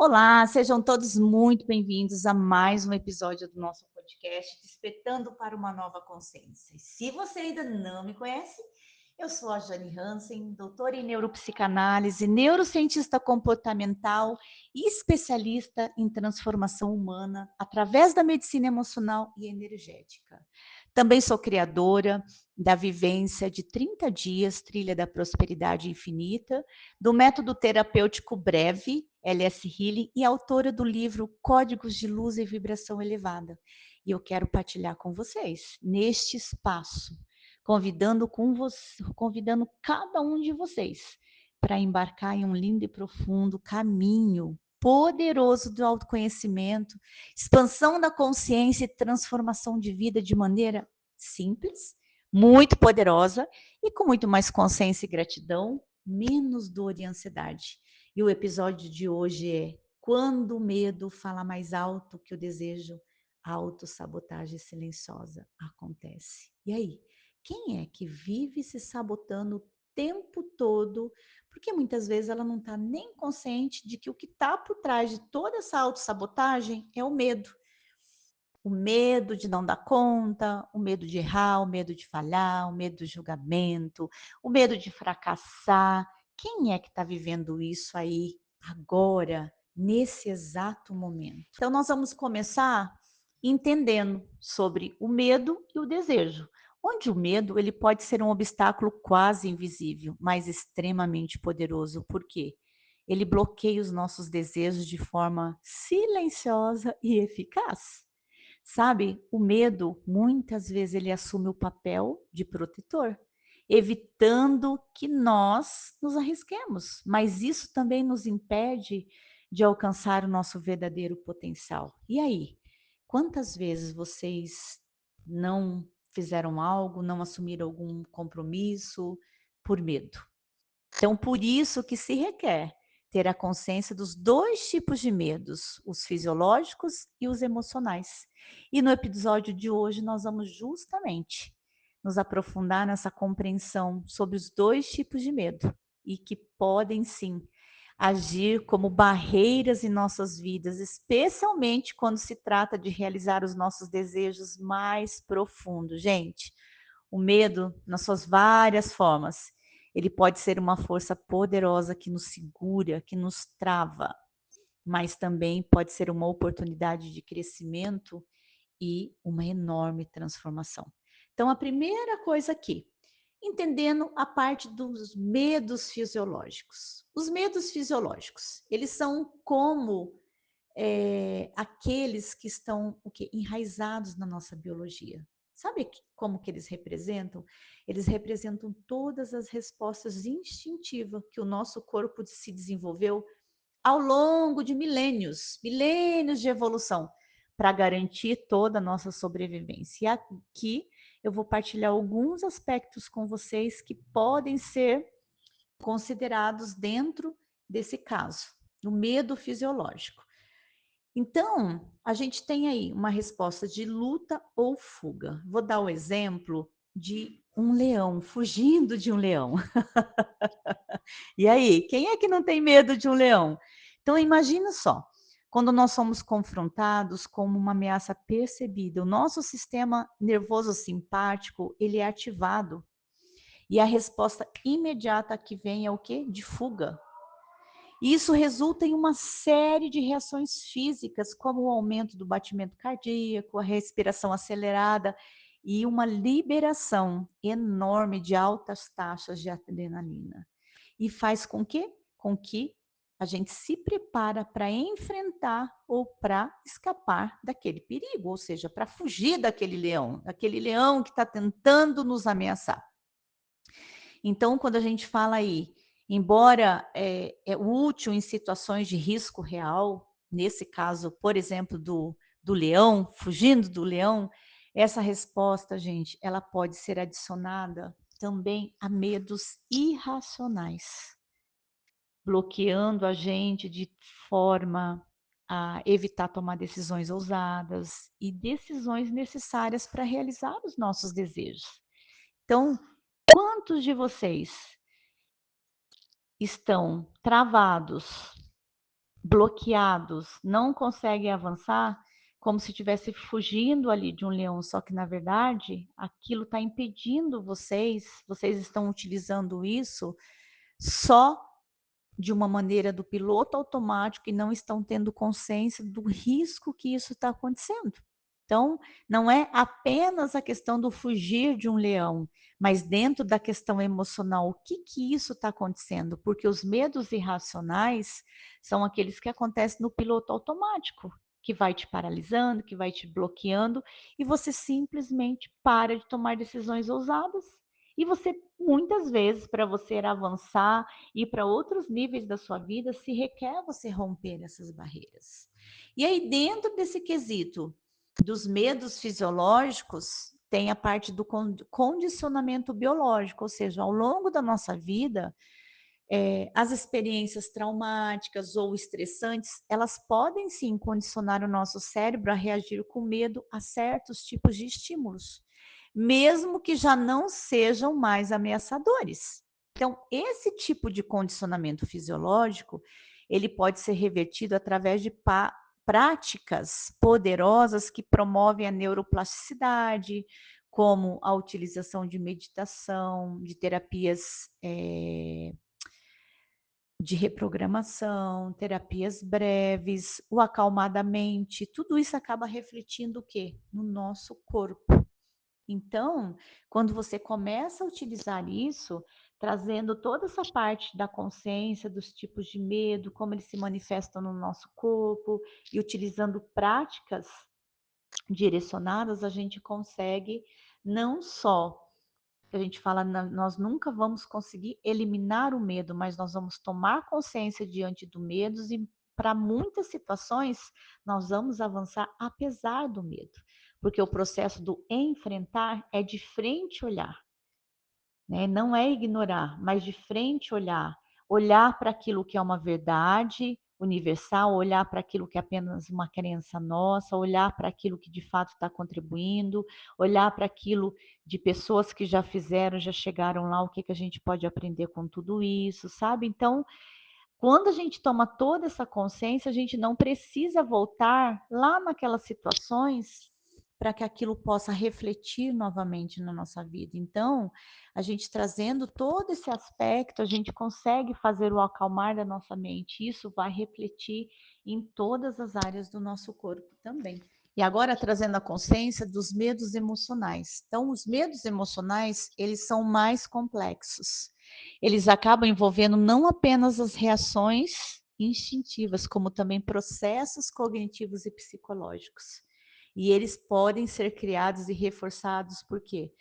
Olá, sejam todos muito bem-vindos a mais um episódio do nosso podcast Despertando para uma Nova Consciência. E se você ainda não me conhece, eu sou a Jane Hansen, doutora em neuropsicanálise, neurocientista comportamental e especialista em transformação humana através da medicina emocional e energética. Também sou criadora da vivência de 30 dias, Trilha da Prosperidade Infinita, do método terapêutico breve, LS Healing, e autora do livro Códigos de Luz e Vibração Elevada. E eu quero partilhar com vocês, neste espaço, convidando cada um de vocês para embarcar em um lindo e profundo caminho poderoso do autoconhecimento, expansão da consciência e transformação de vida de maneira simples, muito poderosa e com muito mais consciência e gratidão, menos dor e ansiedade. E o episódio de hoje é: quando o medo fala mais alto que o desejo, a autossabotagem silenciosa acontece. E aí, quem é que vive se sabotando o tempo todo? Porque muitas vezes ela não está nem consciente de que o que está por trás de toda essa autossabotagem é o medo. O medo de não dar conta, o medo de errar, o medo de falhar, o medo do julgamento, o medo de fracassar. Quem é que está vivendo isso aí agora, nesse exato momento? Então, nós vamos começar entendendo sobre o medo e o desejo. Onde o medo ele pode ser um obstáculo quase invisível, mas extremamente poderoso. Por quê? Ele bloqueia os nossos desejos de forma silenciosa e eficaz. Sabe, o medo, muitas vezes, ele assume o papel de protetor, evitando que nós nos arrisquemos, mas isso também nos impede de alcançar o nosso verdadeiro potencial. E aí, quantas vezes vocês não fizeram algo, não assumiram algum compromisso por medo? Então, por isso que se requer ter a consciência dos 2 tipos de medos, os fisiológicos e os emocionais. E no episódio de hoje nós vamos justamente nos aprofundar nessa compreensão sobre os 2 tipos de medo e que podem sim agir como barreiras em nossas vidas, especialmente quando se trata de realizar os nossos desejos mais profundos. Gente, o medo, nas suas várias formas, ele pode ser uma força poderosa que nos segura, que nos trava, mas também pode ser uma oportunidade de crescimento e uma enorme transformação. Então, a primeira coisa aqui, entendendo a parte dos medos fisiológicos. Os medos fisiológicos, eles são como aqueles que estão o quê? Enraizados na nossa biologia. Sabe como que eles representam? Eles representam todas as respostas instintivas que o nosso corpo se desenvolveu ao longo de milênios, milênios de evolução, para garantir toda a nossa sobrevivência. E aqui eu vou partilhar alguns aspectos com vocês que podem ser considerados dentro desse caso, do medo fisiológico. Então, a gente tem aí uma resposta de luta ou fuga. Vou dar o exemplo de um leão, fugindo de um leão. E aí, quem é que não tem medo de um leão? Então, imagina só, quando nós somos confrontados com uma ameaça percebida, o nosso sistema nervoso simpático, ele é ativado. E a resposta imediata que vem é o quê? De fuga. E isso resulta em uma série de reações físicas, como o aumento do batimento cardíaco, a respiração acelerada e uma liberação enorme de altas taxas de adrenalina. E faz com que a gente se prepara para enfrentar ou para escapar daquele perigo, ou seja, para fugir daquele leão que está tentando nos ameaçar. Então, quando a gente fala aí, embora é útil em situações de risco real, nesse caso, por exemplo, do leão, fugindo do leão, essa resposta, gente, ela pode ser adicionada também a medos irracionais, bloqueando a gente de forma a evitar tomar decisões ousadas e decisões necessárias para realizar os nossos desejos. Então, quantos de vocês estão travados bloqueados, não conseguem avançar, como se estivesse fugindo ali de um leão, só que na verdade aquilo está impedindo vocês estão utilizando isso só de uma maneira do piloto automático e não estão tendo consciência do risco que isso está acontecendo. Então, não é apenas a questão do fugir de um leão, mas dentro da questão emocional, o que que isso está acontecendo? Porque os medos irracionais são aqueles que acontecem no piloto automático, que vai te paralisando, que vai te bloqueando, e você simplesmente para de tomar decisões ousadas. E você, muitas vezes, para você avançar, e para outros níveis da sua vida, se requer você romper essas barreiras. E aí, dentro desse quesito dos medos fisiológicos, tem a parte do condicionamento biológico, ou seja, ao longo da nossa vida, as experiências traumáticas ou estressantes, elas podem sim condicionar o nosso cérebro a reagir com medo a certos tipos de estímulos, mesmo que já não sejam mais ameaçadores. Então, esse tipo de condicionamento fisiológico, ele pode ser revertido através de práticas poderosas que promovem a neuroplasticidade, como a utilização de meditação, de terapias de reprogramação, terapias breves, o acalmar da mente, tudo isso acaba refletindo o quê? No nosso corpo. Então, quando você começa a utilizar isso, trazendo toda essa parte da consciência, dos tipos de medo, como eles se manifestam no nosso corpo, e utilizando práticas direcionadas, a gente consegue não só a gente fala, nós nunca vamos conseguir eliminar o medo, mas nós vamos tomar consciência diante do medo e para muitas situações nós vamos avançar apesar do medo, porque o processo do enfrentar é de frente olhar, né? Não é ignorar, mas de frente olhar, olhar para aquilo que é uma verdade universal, olhar para aquilo que é apenas uma crença nossa, olhar para aquilo que de fato está contribuindo, olhar para aquilo de pessoas que já fizeram, já chegaram lá, o que que a gente pode aprender com tudo isso, sabe? Então, quando a gente toma toda essa consciência, a gente não precisa voltar lá naquelas situações para que aquilo possa refletir novamente na nossa vida. Então, a gente trazendo todo esse aspecto, a gente consegue fazer o acalmar da nossa mente. Isso vai refletir em todas as áreas do nosso corpo também. E agora trazendo a consciência dos medos emocionais. Então, os medos emocionais, eles são mais complexos. Eles acabam envolvendo não apenas as reações instintivas, como também processos cognitivos e psicológicos. E eles podem ser criados e reforçados por quê?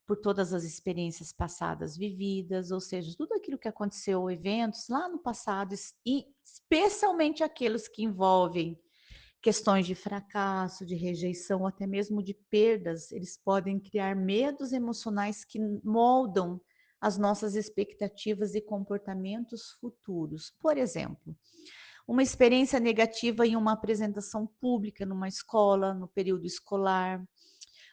Por todas as experiências passadas vividas, ou seja, tudo aquilo que aconteceu, eventos lá no passado, e especialmente aqueles que envolvem questões de fracasso, de rejeição, ou até mesmo de perdas, eles podem criar medos emocionais que moldam as nossas expectativas e comportamentos futuros. Por exemplo, uma experiência negativa em uma apresentação pública numa escola, no período escolar,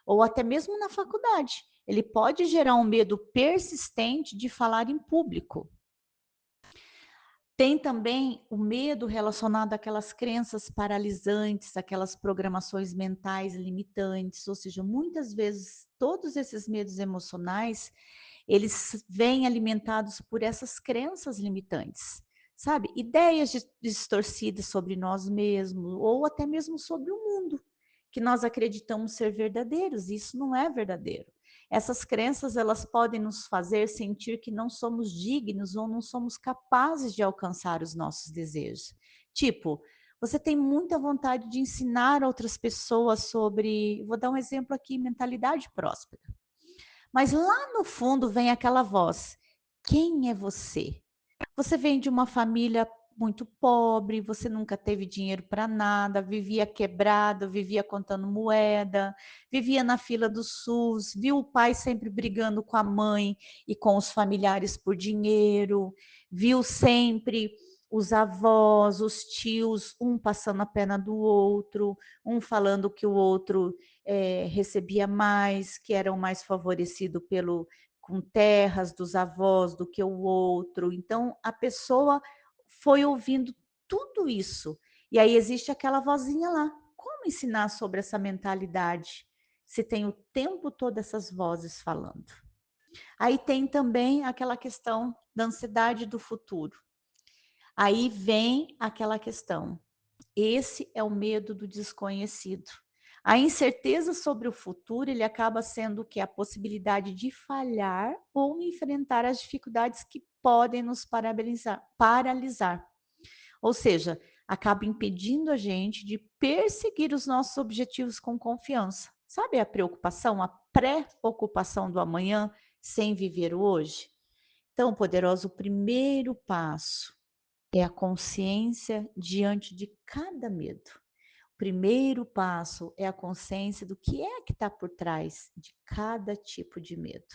ou até mesmo na faculdade. Ele pode gerar um medo persistente de falar em público. Tem também o medo relacionado àquelas crenças paralisantes, aquelas programações mentais limitantes, ou seja, muitas vezes todos esses medos emocionais, eles vêm alimentados por essas crenças limitantes, sabe? Ideias distorcidas sobre nós mesmos ou até mesmo sobre o mundo, que nós acreditamos ser verdadeiros, e isso não é verdadeiro. Essas crenças, elas podem nos fazer sentir que não somos dignos ou não somos capazes de alcançar os nossos desejos. Tipo, você tem muita vontade de ensinar outras pessoas sobre, vou dar um exemplo aqui, mentalidade próspera. Mas lá no fundo vem aquela voz: quem é você? Você vem de uma família muito pobre, você nunca teve dinheiro para nada, vivia quebrado, vivia contando moeda, vivia na fila do SUS, viu o pai sempre brigando com a mãe e com os familiares por dinheiro, viu sempre os avós, os tios, um passando a pena do outro, um falando que o outro recebia mais, que era o mais favorecido pelo com terras dos avós do que o outro. Então, a pessoa foi ouvindo tudo isso. E aí existe aquela vozinha lá. Como ensinar sobre essa mentalidade se tem o tempo todo essas vozes falando? Aí tem também aquela questão da ansiedade do futuro. Aí vem aquela questão, esse é o medo do desconhecido. A incerteza sobre o futuro, ele acaba sendo o que? A possibilidade de falhar ou enfrentar as dificuldades que podem nos paralisar. Ou seja, acaba impedindo a gente de perseguir os nossos objetivos com confiança. Sabe a preocupação, a pré-ocupação do amanhã sem viver o hoje? Então, poderoso, o primeiro passo é a consciência diante de cada medo. O primeiro passo é a consciência do que é que está por trás de cada tipo de medo.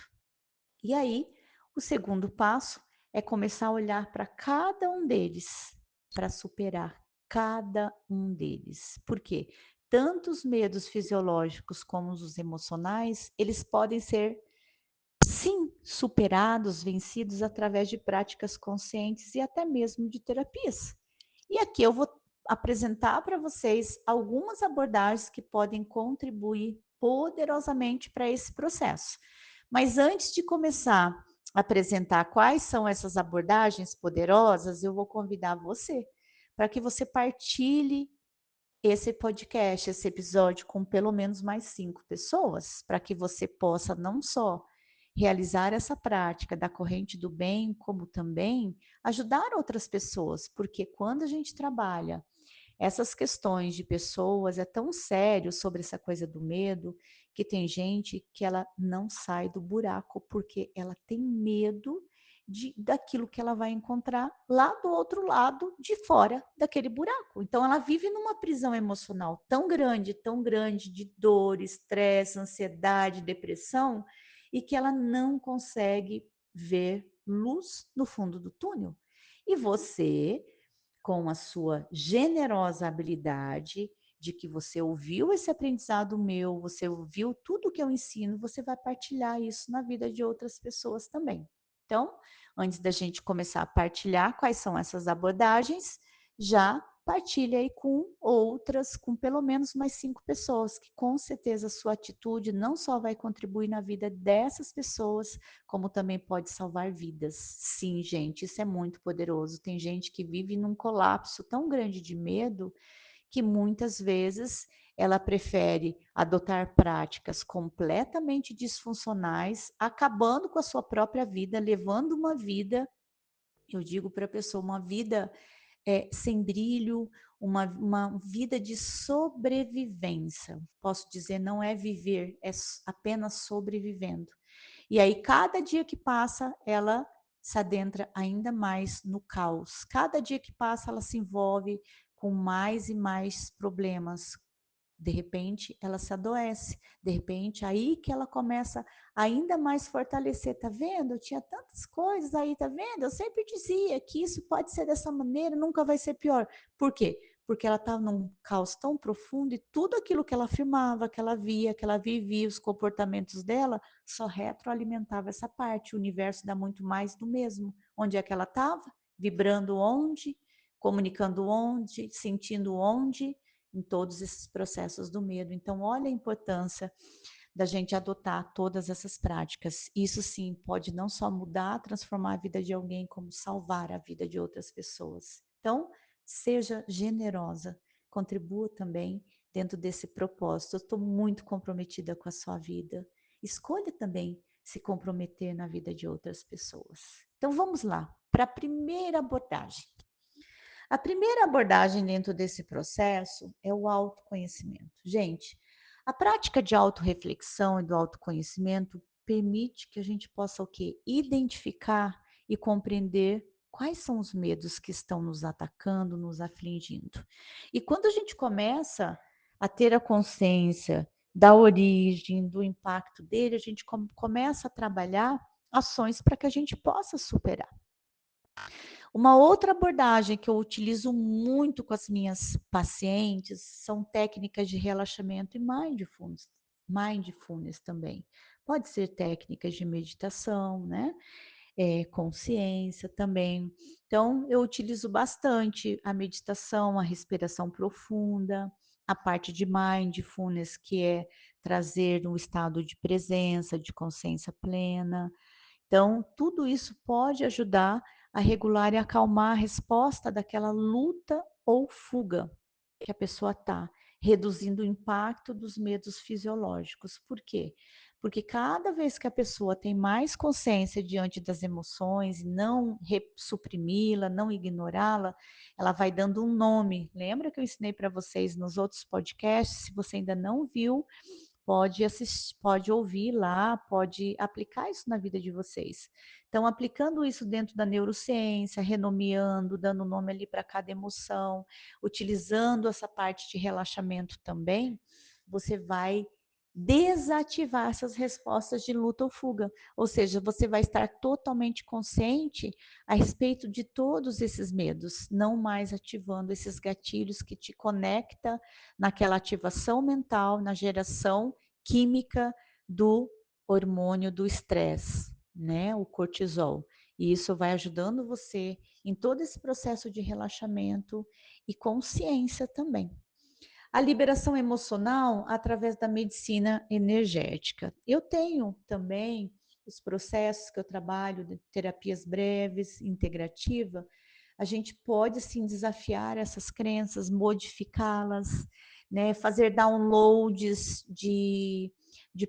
E aí, o segundo passo é começar a olhar para cada um deles, para superar cada um deles. Por quê? Tanto os medos fisiológicos como os emocionais, eles podem ser, sim, superados, vencidos através de práticas conscientes e até mesmo de terapias. E aqui eu vou apresentar para vocês algumas abordagens que podem contribuir poderosamente para esse processo. Mas antes de começar a apresentar quais são essas abordagens poderosas, eu vou convidar você para que você partilhe esse podcast, esse episódio com pelo menos mais 5 pessoas, para que você possa não só realizar essa prática da corrente do bem, como também ajudar outras pessoas, porque quando a gente trabalha essas questões de pessoas, é tão sério sobre essa coisa do medo, que tem gente que ela não sai do buraco, porque ela tem medo daquilo que ela vai encontrar lá do outro lado, de fora daquele buraco. Então ela vive numa prisão emocional tão grande de dor, estresse, ansiedade, depressão, e que ela não consegue ver luz no fundo do túnel. E você, com a sua generosa habilidade de que você ouviu esse aprendizado meu, você ouviu tudo que eu ensino, você vai partilhar isso na vida de outras pessoas também. Então, antes da gente começar a partilhar quais são essas abordagens, já partilhe aí com outras, com pelo menos mais 5 pessoas, que com certeza a sua atitude não só vai contribuir na vida dessas pessoas, como também pode salvar vidas. Sim, gente, isso é muito poderoso. Tem gente que vive num colapso tão grande de medo que muitas vezes ela prefere adotar práticas completamente disfuncionais, acabando com a sua própria vida, levando uma vida, eu digo para a pessoa, uma vida sem brilho, uma vida de sobrevivência. Posso dizer, não é viver, é apenas sobrevivendo. E aí, cada dia que passa, ela se adentra ainda mais no caos. Cada dia que passa, ela se envolve com mais e mais problemas, de repente, ela se adoece, de repente, aí que ela começa ainda mais fortalecer. Tá vendo? Eu tinha tantas coisas aí, tá vendo? Eu sempre dizia que isso pode ser dessa maneira, nunca vai ser pior. Por quê? Porque ela estava num caos tão profundo e tudo aquilo que ela afirmava, que ela via, que ela vivia, os comportamentos dela, só retroalimentava essa parte. O universo dá muito mais do mesmo. Onde é que ela estava? Vibrando onde? Comunicando onde? Sentindo onde? Em todos esses processos do medo. Então, olha a importância da gente adotar todas essas práticas. Isso sim pode não só mudar, transformar a vida de alguém, como salvar a vida de outras pessoas. Então, seja generosa, contribua também dentro desse propósito. Eu estou muito comprometida com a sua vida. Escolha também se comprometer na vida de outras pessoas. Então, vamos lá para a primeira abordagem. A primeira abordagem dentro desse processo é o autoconhecimento. Gente, a prática de autorreflexão e do autoconhecimento permite que a gente possa o quê? Identificar e compreender quais são os medos que estão nos atacando, nos afligindo. E quando a gente começa a ter a consciência da origem, do impacto dele, a gente começa a trabalhar ações para que a gente possa superar. Uma outra abordagem que eu utilizo muito com as minhas pacientes são técnicas de relaxamento e mindfulness também. Pode ser técnicas de meditação, né? consciência também. Então, eu utilizo bastante a meditação, a respiração profunda, a parte de mindfulness, que é trazer um estado de presença, de consciência plena. Então, tudo isso pode ajudar a regular e acalmar a resposta daquela luta ou fuga que a pessoa está, reduzindo o impacto dos medos fisiológicos. Por quê? Porque cada vez que a pessoa tem mais consciência diante das emoções, e não suprimi-la, não ignorá-la, ela vai dando um nome. Lembra que eu ensinei para vocês nos outros podcasts? Se você ainda não viu, pode assistir, pode ouvir lá, pode aplicar isso na vida de vocês. Então, aplicando isso dentro da neurociência, renomeando, dando nome ali para cada emoção, utilizando essa parte de relaxamento também, você vai desativar essas respostas de luta ou fuga. Ou seja, você vai estar totalmente consciente a respeito de todos esses medos, não mais ativando esses gatilhos que te conecta naquela ativação mental, na geração química do hormônio do estresse, né, o cortisol. E isso vai ajudando você em todo esse processo de relaxamento e consciência também. A liberação emocional através da medicina energética. Eu tenho também os processos que eu trabalho de terapias breves, integrativa. A gente pode sim desafiar essas crenças, modificá-las, né, fazer downloads de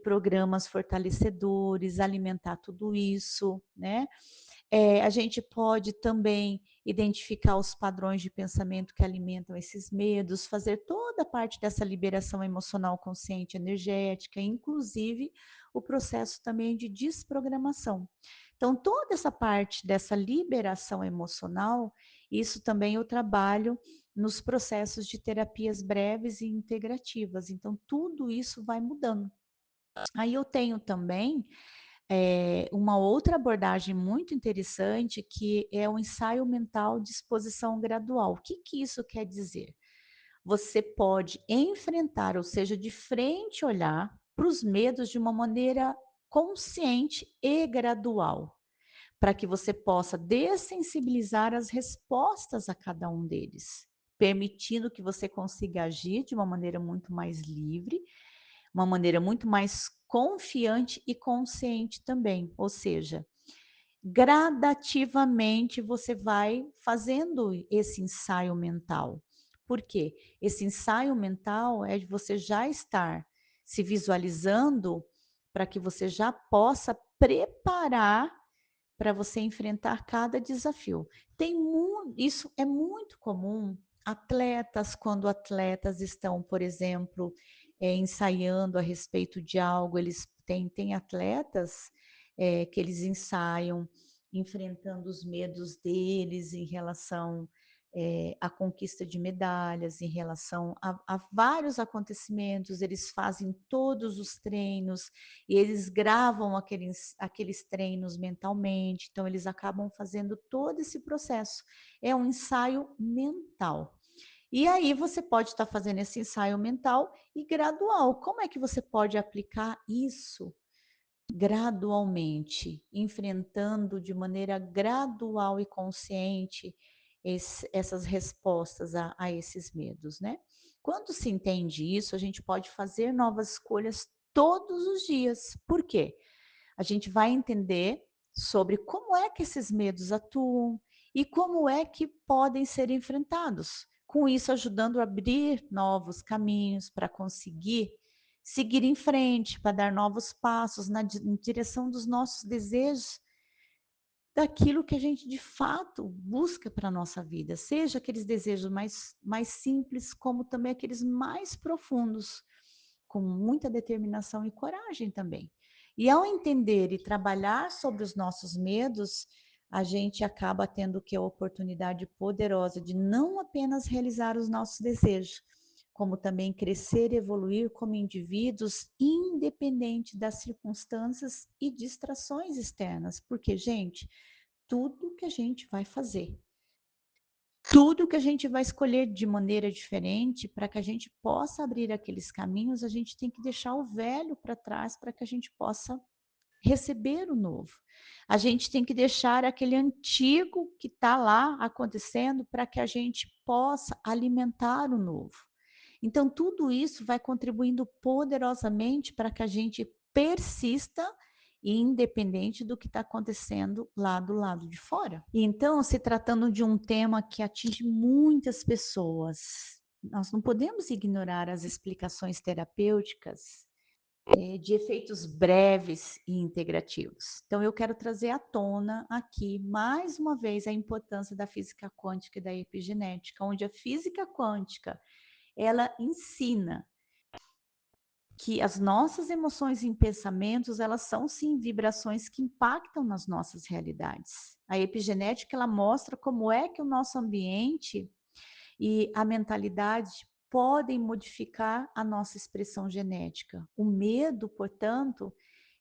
programas fortalecedores, alimentar tudo isso, né? A gente pode também identificar os padrões de pensamento que alimentam esses medos, fazer toda a parte dessa liberação emocional consciente energética, inclusive o processo também de desprogramação. Então, toda essa parte dessa liberação emocional, isso também eu trabalho nos processos de terapias breves e integrativas. Então, tudo isso vai mudando. Aí eu tenho também uma outra abordagem muito interessante, que é o ensaio mental de exposição gradual. O que que isso quer dizer? Você pode enfrentar, ou seja, de frente olhar para os medos de uma maneira consciente e gradual, para que você possa dessensibilizar as respostas a cada um deles, permitindo que você consiga agir de uma maneira muito mais livre, uma maneira muito mais confiante e consciente também. Ou seja, gradativamente você vai fazendo esse ensaio mental. Por quê? Esse ensaio mental é de você já estar se visualizando para que você já possa preparar para você enfrentar cada desafio. Isso é muito comum. Atletas, quando atletas estão, por exemplo, ensaiando a respeito de algo, eles têm atletas que eles ensaiam enfrentando os medos deles em relação à conquista de medalhas, em relação a vários acontecimentos, eles fazem todos os treinos e eles gravam aqueles treinos mentalmente, então eles acabam fazendo todo esse processo. É um ensaio mental. E aí você pode estar fazendo esse ensaio mental e gradual. Como é que você pode aplicar isso gradualmente, enfrentando de maneira gradual e consciente essas respostas a esses medos, né? Quando se entende isso, a gente pode fazer novas escolhas todos os dias. Por quê? A gente vai entender sobre como é que esses medos atuam e como é que podem ser enfrentados. Com isso, ajudando a abrir novos caminhos para conseguir seguir em frente, para dar novos passos em direção dos nossos desejos, daquilo que a gente de fato busca para a nossa vida, seja aqueles desejos mais simples, como também aqueles mais profundos, com muita determinação e coragem também. E ao entender e trabalhar sobre os nossos medos, a gente acaba tendo que a oportunidade poderosa de não apenas realizar os nossos desejos, como também crescer e evoluir como indivíduos, independente das circunstâncias e distrações externas. Porque, gente, tudo que a gente vai fazer, tudo que a gente vai escolher de maneira diferente, para que a gente possa abrir aqueles caminhos, a gente tem que deixar o velho para trás para que a gente possa receber o novo. A gente tem que deixar aquele antigo que está lá acontecendo para que a gente possa alimentar o novo. Então, tudo isso vai contribuindo poderosamente para que a gente persista, independente do que está acontecendo lá do lado de fora. E então, se tratando de um tema que atinge muitas pessoas, nós não podemos ignorar as explicações terapêuticas de efeitos breves e integrativos. Então, eu quero trazer à tona aqui, mais uma vez, a importância da física quântica e da epigenética, onde a física quântica ela ensina que as nossas emoções e pensamentos, elas são sim vibrações que impactam nas nossas realidades. A epigenética ela mostra como é que o nosso ambiente e a mentalidade podem modificar a nossa expressão genética. O medo, portanto,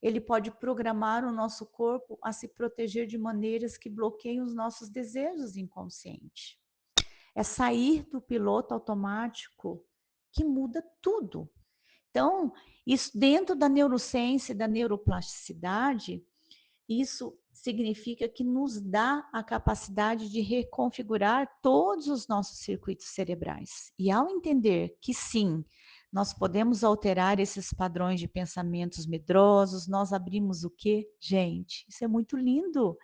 ele pode programar o nosso corpo a se proteger de maneiras que bloqueiam os nossos desejos inconscientes. É sair do piloto automático que muda tudo. Então, isso dentro da neurociência e da neuroplasticidade, isso significa que nos dá a capacidade de reconfigurar todos os nossos circuitos cerebrais. E ao entender que sim, nós podemos alterar esses padrões de pensamentos medrosos, nós abrimos o quê? Gente, isso é muito lindo.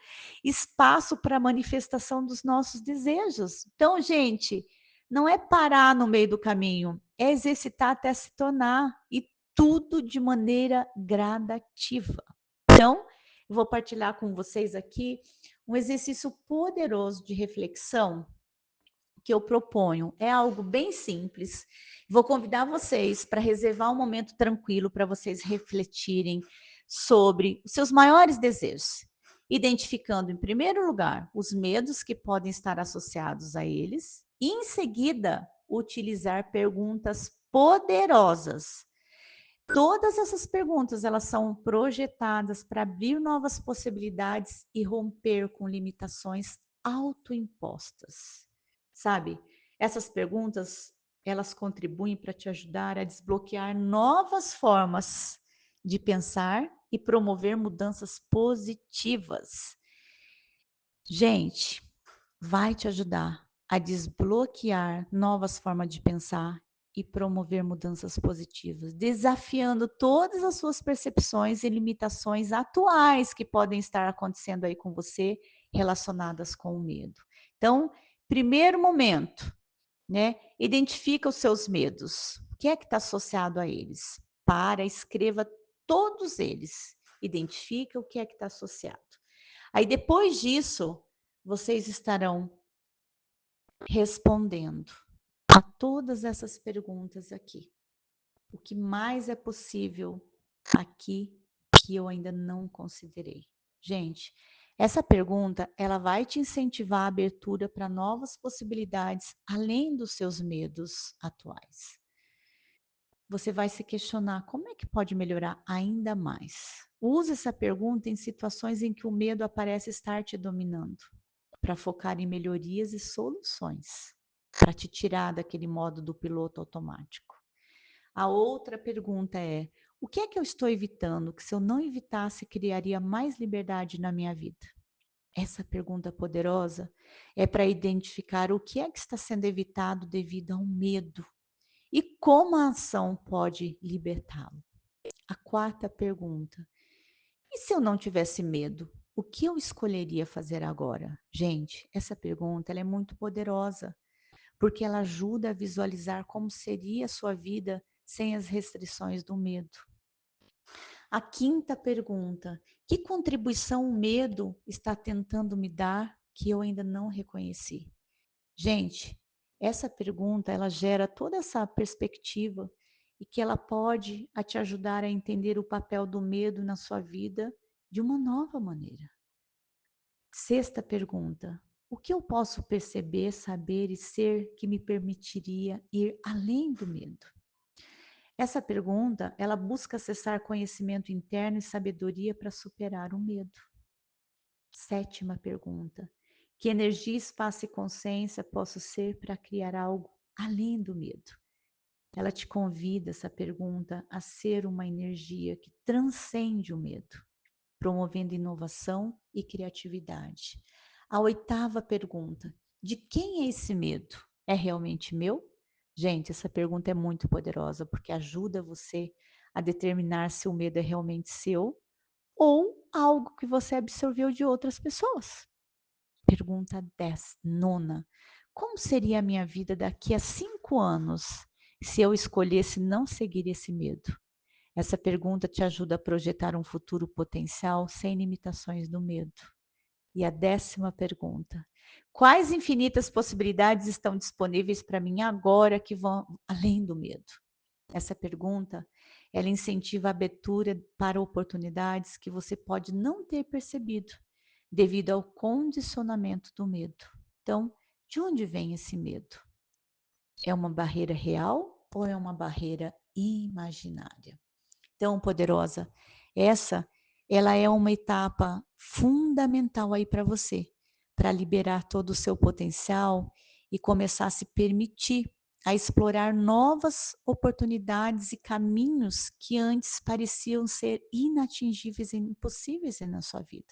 Espaço para a manifestação dos nossos desejos. Então, gente, não é parar no meio do caminho, é exercitar até se tornar e tudo de maneira gradativa. Então, eu vou partilhar com vocês aqui um exercício poderoso de reflexão que eu proponho. É algo bem simples. Vou convidar vocês para reservar um momento tranquilo para vocês refletirem sobre os seus maiores desejos, identificando, em primeiro lugar, os medos que podem estar associados a eles, e, em seguida, utilizar perguntas poderosas. Todas essas perguntas, elas são projetadas para abrir novas possibilidades e romper com limitações autoimpostas. Sabe? Essas perguntas, elas contribuem para te ajudar a desbloquear novas formas de pensar e promover mudanças positivas. Gente, vai te ajudar a desbloquear novas formas de pensar e promover mudanças positivas, desafiando todas as suas percepções e limitações atuais que podem estar acontecendo aí com você, relacionadas com o medo. Então, primeiro momento, né? Identifica os seus medos. O que é que está associado a eles? Para, escreva todos eles. Identifica o que é que está associado. Aí depois disso, vocês estarão respondendo a todas essas perguntas aqui. O que mais é possível aqui que eu ainda não considerei? Gente, essa pergunta, ela vai te incentivar a abertura para novas possibilidades além dos seus medos atuais. Você vai se questionar como é que pode melhorar ainda mais. Use essa pergunta em situações em que o medo aparece estar te dominando, para focar em melhorias e soluções, para te tirar daquele modo do piloto automático. A outra pergunta é: o que é que eu estou evitando que, se eu não evitasse, criaria mais liberdade na minha vida? Essa pergunta poderosa é para identificar o que é que está sendo evitado devido ao medo e como a ação pode libertá-lo. A quarta pergunta: e se eu não tivesse medo, o que eu escolheria fazer agora? Gente, essa pergunta ela é muito poderosa, porque ela ajuda a visualizar como seria a sua vida sem as restrições do medo. A quinta pergunta: que contribuição o medo está tentando me dar que eu ainda não reconheci? Gente, essa pergunta ela gera toda essa perspectiva e que ela pode te ajudar a entender o papel do medo na sua vida de uma nova maneira. Sexta pergunta: o que eu posso perceber, saber e ser que me permitiria ir além do medo? Essa pergunta, ela busca acessar conhecimento interno e sabedoria para superar o medo. Sétima pergunta: que energia, espaço e consciência posso ser para criar algo além do medo? Ela te convida, essa pergunta, a ser uma energia que transcende o medo. promovendo inovação e criatividade. A oitava pergunta: de quem é esse medo? É realmente meu? Gente, essa pergunta é muito poderosa porque ajuda você a determinar se o medo é realmente seu ou algo que você absorveu de outras pessoas. Pergunta 10, nona. Como seria a minha vida daqui a 5 anos se eu escolhesse não seguir esse medo? Essa pergunta te ajuda a projetar um futuro potencial sem limitações do medo. E a 10ª pergunta: quais infinitas possibilidades estão disponíveis para mim agora que vão além do medo? Essa pergunta, ela incentiva a abertura para oportunidades que você pode não ter percebido, devido ao condicionamento do medo. Então, de onde vem esse medo? É uma barreira real ou é uma barreira imaginária? Então, poderosa, essa, ela é uma etapa fundamental aí para você, para liberar todo o seu potencial e começar a se permitir a explorar novas oportunidades e caminhos que antes pareciam ser inatingíveis e impossíveis na sua vida.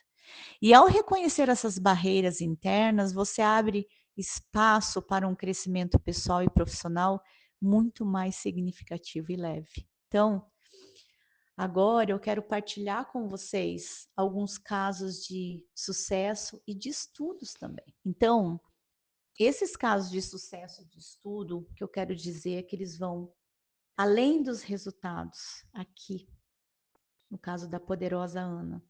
E ao reconhecer essas barreiras internas, você abre espaço para um crescimento pessoal e profissional muito mais significativo e leve. Então, agora eu quero partilhar com vocês alguns casos de sucesso e de estudos também. Então, esses casos de sucesso de estudo, que eu quero dizer é que eles vão além dos resultados aqui, no caso da poderosa Ana.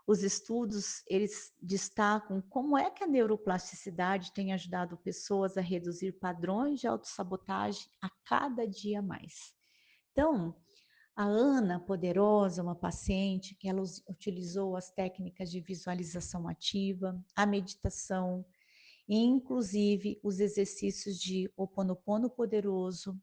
Os estudos, eles destacam como é que a neuroplasticidade tem ajudado pessoas a reduzir padrões de autossabotagem a cada dia mais. Então, a Ana Poderosa, uma paciente que ela utilizou as técnicas de visualização ativa, a meditação, e inclusive os exercícios de Ho Oponopono poderoso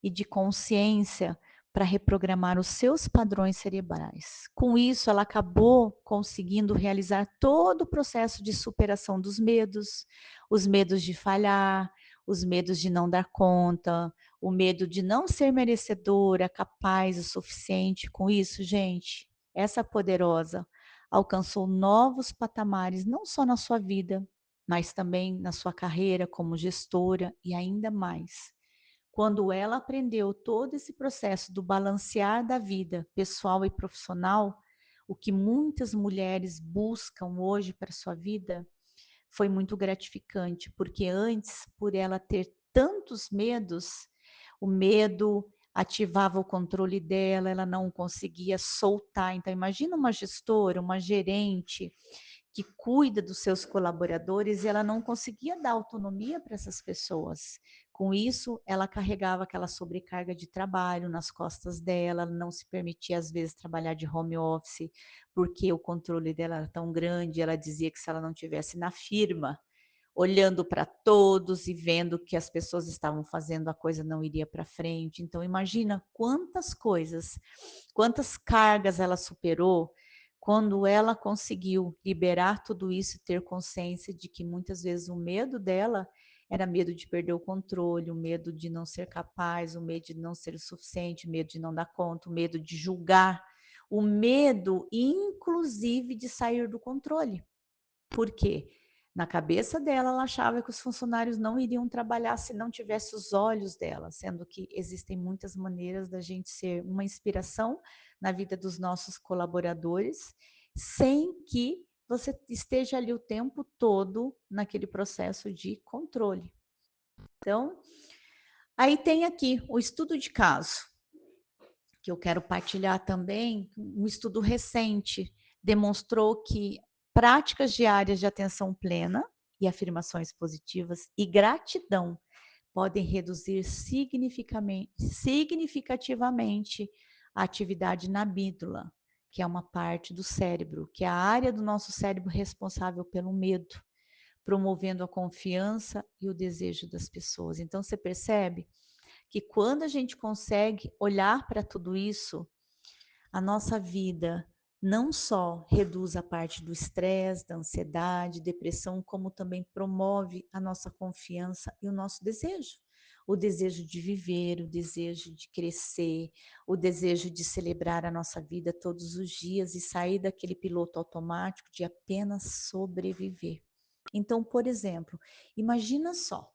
e de consciência para reprogramar os seus padrões cerebrais. Com isso, ela acabou conseguindo realizar todo o processo de superação dos medos, os medos de falhar, os medos de não dar conta, o medo de não ser merecedora, capaz o suficiente. Com isso, gente, essa poderosa alcançou novos patamares, não só na sua vida, mas também na sua carreira como gestora e ainda mais quando ela aprendeu todo esse processo do balancear da vida pessoal e profissional, o que muitas mulheres buscam hoje para sua vida, foi muito gratificante, porque antes, por ela ter tantos medos, o medo ativava o controle dela, ela não conseguia soltar. Então, imagina uma gestora, uma gerente que cuida dos seus colaboradores e ela não conseguia dar autonomia para essas pessoas. Com isso, ela carregava aquela sobrecarga de trabalho nas costas dela, ela não se permitia às vezes trabalhar de home office, porque o controle dela era tão grande, ela dizia que se ela não tivesse na firma, olhando para todos e vendo que as pessoas estavam fazendo, a coisa não iria para frente. Então imagina quantas coisas, quantas cargas ela superou quando ela conseguiu liberar tudo isso e ter consciência de que muitas vezes o medo dela era medo de perder o controle, o medo de não ser capaz, o medo de não ser o suficiente, o medo de não dar conta, o medo de julgar, o medo, inclusive, de sair do controle. Por quê? Na cabeça dela, ela achava que os funcionários não iriam trabalhar se não tivesse os olhos dela, sendo que existem muitas maneiras da gente ser uma inspiração na vida dos nossos colaboradores, sem que você esteja ali o tempo todo naquele processo de controle. Então, aí tem aqui o estudo de caso, que eu quero partilhar também, um estudo recente demonstrou que práticas diárias de atenção plena e afirmações positivas e gratidão podem reduzir significativamente a atividade na amígdala, que é uma parte do cérebro, que é a área do nosso cérebro responsável pelo medo, promovendo a confiança e o desejo das pessoas. Então, você percebe que quando a gente consegue olhar para tudo isso, a nossa vida não só reduz a parte do estresse, da ansiedade, depressão, como também promove a nossa confiança e o nosso desejo. o desejo de viver, o desejo de crescer, o desejo de celebrar a nossa vida todos os dias e sair daquele piloto automático de apenas sobreviver. Então, por exemplo, imagina só,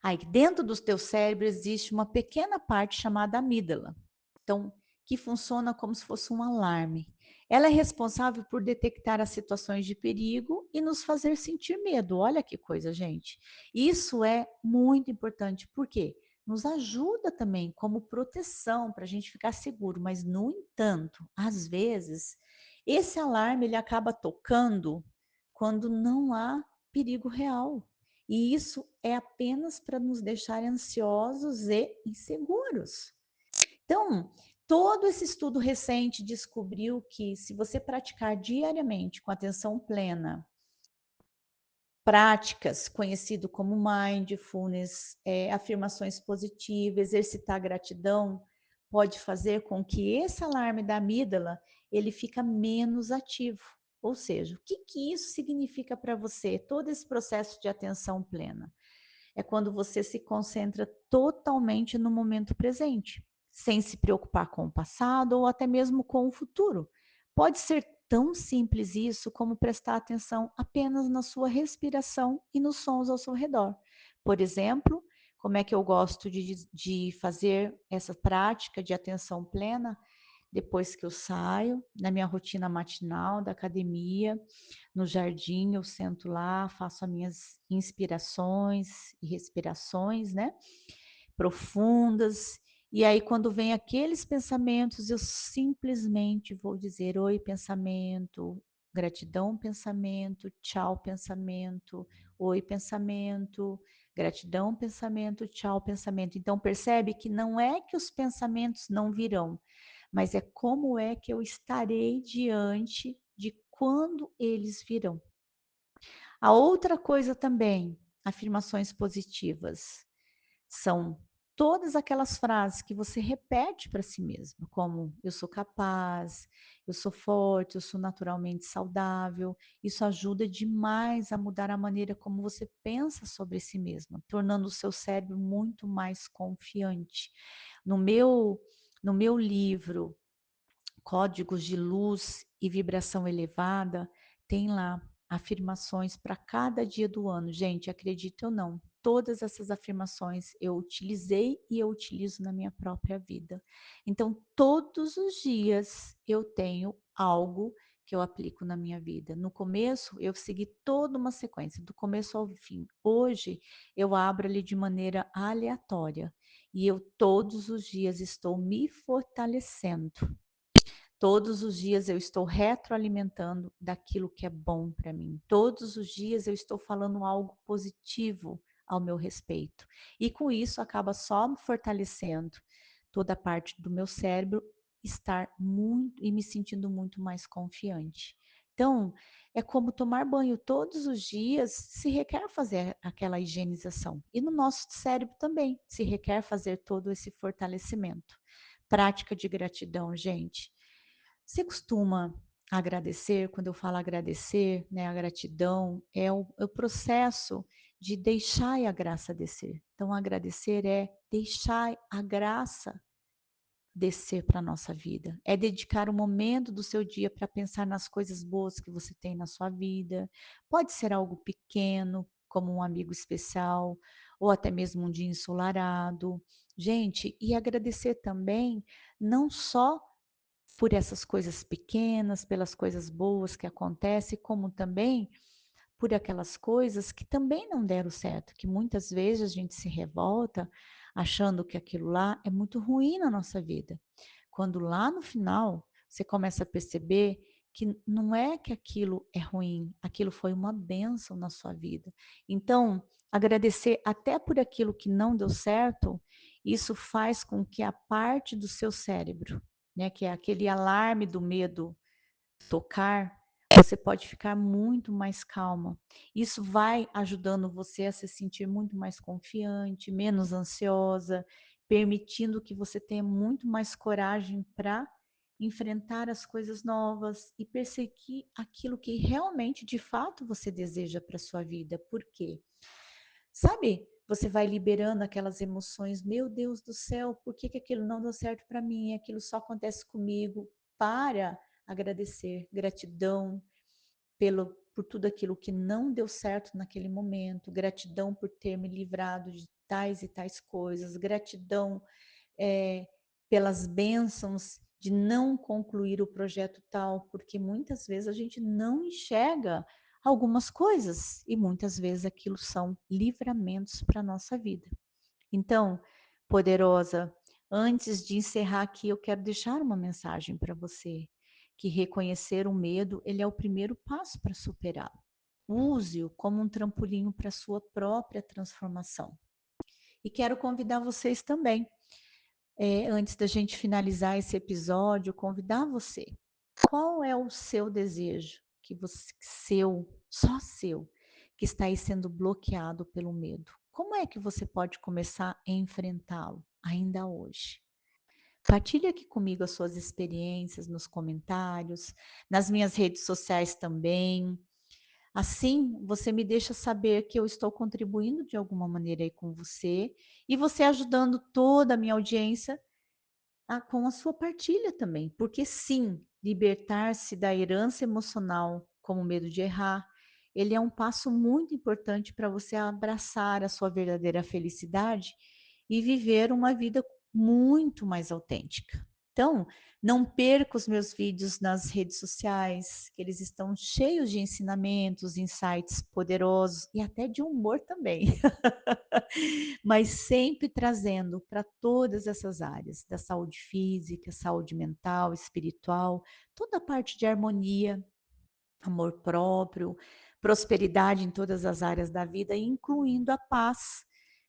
aí dentro do teu cérebro existe uma pequena parte chamada amígdala. Então, que funciona como se fosse um alarme. Ela é responsável por detectar as situações de perigo e nos fazer sentir medo. Olha que coisa, gente. Isso é muito importante, porque nos ajuda também como proteção para a gente ficar seguro, mas no entanto, às vezes, esse alarme ele acaba tocando quando não há perigo real. E isso é apenas para nos deixar ansiosos e inseguros. Então, todo esse estudo recente descobriu que se você praticar diariamente com atenção plena, práticas conhecido como mindfulness, afirmações positivas, exercitar gratidão, pode fazer com que esse alarme da amígdala ele fica menos ativo. Ou seja, o que que isso significa para você? Todo esse processo de atenção plena é quando você se concentra totalmente no momento presente, sem se preocupar com o passado ou até mesmo com o futuro. Pode ser tão simples isso como prestar atenção apenas na sua respiração e nos sons ao seu redor. Por exemplo, como é que eu gosto de fazer essa prática de atenção plena? Depois que eu saio, na minha rotina matinal da academia, no jardim, eu sento lá, faço as minhas inspirações e respirações, né, profundas. E aí, quando vem aqueles pensamentos, eu simplesmente vou dizer: "Oi, pensamento", gratidão, pensamento, tchau, pensamento, oi, pensamento, gratidão, pensamento, tchau, pensamento. Então, percebe que não é que os pensamentos não virão, mas é como é que eu estarei diante de quando eles virão. A outra coisa também, afirmações positivas, são todas aquelas frases que você repete para si mesmo, como eu sou capaz, eu sou forte, eu sou naturalmente saudável. Isso ajuda demais a mudar a maneira como você pensa sobre si mesma, tornando o seu cérebro muito mais confiante. No meu, no meu livro Códigos de Luz e Vibração Elevada, tem lá afirmações para cada dia do ano. Gente, acredite ou não, todas essas afirmações eu utilizei e eu utilizo na minha própria vida. Então, todos os dias eu tenho algo que eu aplico na minha vida. No começo, eu segui toda uma sequência, do começo ao fim. Hoje, eu abro ali de maneira aleatória e eu todos os dias estou me fortalecendo. Todos os dias eu estou retroalimentando daquilo que é bom para mim. Todos os dias eu estou falando algo positivo ao meu respeito. E com isso acaba só me fortalecendo toda a parte do meu cérebro estar muito e me sentindo muito mais confiante. Então, é como tomar banho todos os dias, se requer fazer aquela higienização. E no nosso cérebro também se requer fazer todo esse fortalecimento. Prática de gratidão, gente. Você costuma agradecer? Quando eu falo agradecer, né, a gratidão é o processo de deixar a graça descer. Então, agradecer é deixar a graça descer para a nossa vida. É dedicar um momento do seu dia para pensar nas coisas boas que você tem na sua vida. Pode ser algo pequeno, como um amigo especial, ou até mesmo um dia ensolarado. Gente, e agradecer também não só por essas coisas pequenas, pelas coisas boas que acontecem, como também por aquelas coisas que também não deram certo, que muitas vezes a gente se revolta achando que aquilo lá é muito ruim na nossa vida. Quando lá no final você começa a perceber que não é que aquilo é ruim, aquilo foi uma bênção na sua vida. Então, agradecer até por aquilo que não deu certo, isso faz com que a parte do seu cérebro, né, que é aquele alarme do medo tocar, você pode ficar muito mais calma. Isso vai ajudando você a se sentir muito mais confiante, menos ansiosa, permitindo que você tenha muito mais coragem para enfrentar as coisas novas e perseguir aquilo que realmente, de fato, você deseja para sua vida. Por quê? Sabe você vai liberando aquelas emoções: "Meu Deus do céu, por que que aquilo não deu certo para mim? Aquilo só acontece comigo". Para agradecer, gratidão por tudo aquilo que não deu certo naquele momento, gratidão por ter me livrado de tais e tais coisas, gratidão, eh, pelas bênçãos de não concluir o projeto tal, porque muitas vezes a gente não enxerga algumas coisas e muitas vezes aquilo são livramentos para a nossa vida. Então, poderosa, antes de encerrar aqui, eu quero deixar uma mensagem para você, que reconhecer o medo, ele é o primeiro passo para superá-lo. Use-o como um trampolim para a sua própria transformação. E quero convidar vocês também, antes da gente finalizar esse episódio, convidar você. Qual é o seu desejo que você, seu, só seu, que está aí sendo bloqueado pelo medo? Como é que você pode começar a enfrentá-lo ainda hoje? Partilhe aqui comigo as suas experiências nos comentários, nas minhas redes sociais também. Assim, você me deixa saber que eu estou contribuindo de alguma maneira aí com você e você ajudando toda a minha audiência com a sua partilha também, porque sim, libertar-se da herança emocional, como o medo de errar, ele é um passo muito importante para você abraçar a sua verdadeira felicidade e viver uma vida muito mais autêntica. Então, não perca os meus vídeos nas redes sociais, que eles estão cheios de ensinamentos, insights poderosos e até de humor também. Mas sempre trazendo para todas essas áreas, da saúde física, saúde mental, espiritual, toda a parte de harmonia, amor próprio, prosperidade em todas as áreas da vida, incluindo a paz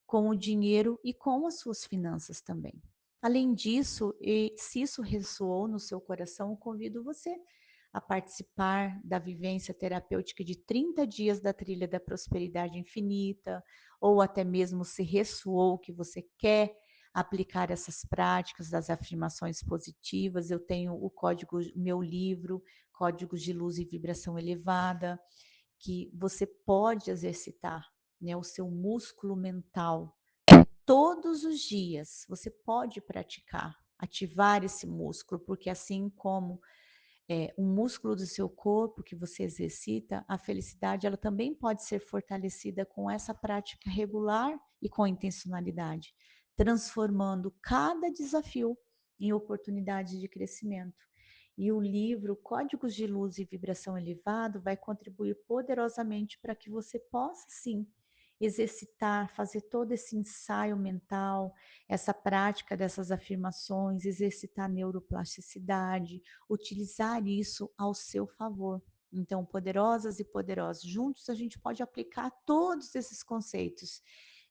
com o dinheiro e com as suas finanças também. Além disso, e se isso ressoou no seu coração, eu convido você a participar da vivência terapêutica de 30 dias da Trilha da Prosperidade Infinita, ou até mesmo se ressoou que você quer aplicar essas práticas das afirmações positivas, eu tenho o código, meu livro, Códigos de Luz e Vibração Elevada, que você pode exercitar, né, o seu músculo mental todos os dias. Você pode praticar, ativar esse músculo, porque assim como um músculo do seu corpo que você exercita, a felicidade ela também pode ser fortalecida com essa prática regular e com intencionalidade, transformando cada desafio em oportunidade de crescimento. E o livro Códigos de Luz e Vibração Elevado vai contribuir poderosamente para que você possa, sim, exercitar, fazer todo esse ensaio mental, essa prática dessas afirmações, exercitar a neuroplasticidade, utilizar isso ao seu favor. Então, poderosas e poderosos, juntos a gente pode aplicar todos esses conceitos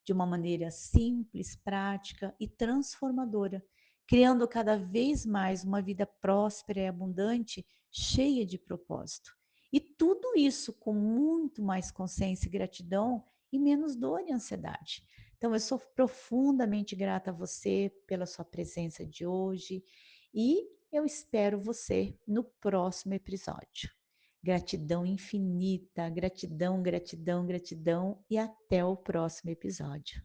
de uma maneira simples, prática e transformadora, criando cada vez mais uma vida próspera e abundante, cheia de propósito. E tudo isso com muito mais consciência e gratidão e menos dor e ansiedade. Então, eu sou profundamente grata a você pela sua presença de hoje e eu espero você no próximo episódio. Gratidão infinita, gratidão, gratidão, gratidão e até o próximo episódio.